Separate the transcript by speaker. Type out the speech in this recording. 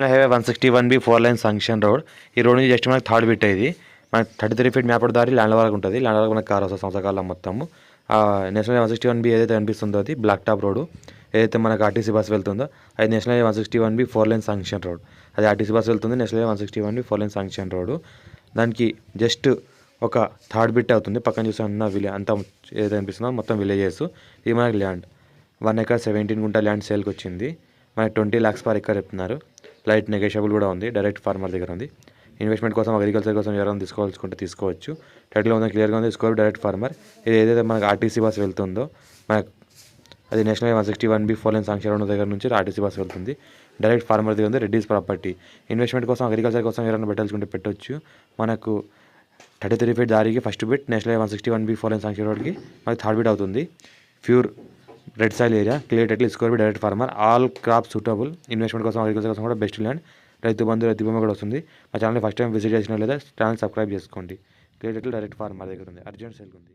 Speaker 1: Highway 161B 4 line sanction road. ఈ road నుంచి just మనకి థర్డ్ బిట్ ఇది. మనకి 33 ఫీట్ మ్యాప్ దారి ల్యాండ్ వరకు ఉంటుంది. ల్యాండ్ వరకు మనకి కార్ వస్తుంది సంవత్సరాల మొత్తము. నేషనల్ 161B ఏదైతే కనిపిస్తుందో అది బ్లాక్ టాప్ రోడ్. ఏదైతే మనకి ఆర్టీసీ బస్ వెళ్తుందో అది national 161B 4 line sanction road. అది ఆర్టీసీ బస్ వెళ్తుంది. National 161B 4 line sanction road. దానికి జస్ట్ ఒక థర్డ్ బిట్ అవుతుంది. పక్కన చూస్తే అన్న విలేజ్ అంతా ఏదైతే కనిపిస్తుందో మొత్తం విలేజెస్. ఇది మనకి ల్యాండ్ 1 ఎకర్ 17 గుంట ల్యాండ్ సేల్కి వచ్చింది. మనకి 20 lakhs పర్ ఎకర్ చెప్తున్నారు. లైట్ నెగోషియబుల్ కూడా ఉంది. డైరెక్ట్ ఫార్మర్ దగ్గర ఉంది. ఇన్వెస్ట్మెంట్ కోసం అగ్రికల్చర్ కోసం ఎవరైనా తీసుకోవాల్సుకుంటే తీసుకోవచ్చు. టైటిల్ ఉంది, క్లియర్గా ఉంది. తీసుకోవాలి డైరెక్ట్ ఫార్మర్. ఇది ఏదైతే మనకి ఆర్టీసీ బస్ వెళ్తుందో మనకు అది national 161B 4 line sanction road దగ్గర నుంచి ఆర్టీసీ బస్ వెళ్తుంది. డైరెక్ట్ ఫార్మర్ దగ్గర ఉంది. రెడ్డీస్ ప్రాపర్టీ. ఇన్వెస్ట్మెంట్ కోసం అగ్రికల్చర్ కోసం ఎవరైనా పెట్టాల్సుకుంటే పెట్టవచ్చు. మనకు 33 ఫీట్ దారికి first bit national 161B 4 line sanction రోడ్కి మనకి థర్డ్ బిట్ అవుతుంది. Pure red soil area, clear title, score B direct farmer, all crop suitable. Investment కోసం అగ్రికల్చర్ కోసం కూడా బెస్ట్ ల్యాండ్. రైతు బంధు రైతు బొమ్మ కూడా వస్తుంది. మా ఛానల్ ఫస్ట్ టైం విజిట్ చేసిన లేదా ఛానల్ సబ్స్క్రైబ్ చేసుకోండి. క్లియర్ టైటిల్ డైరెక్ట్ ఫార్మర్ దగ్గర ఉంది. అర్జెంట్ సేల్ ఉంది.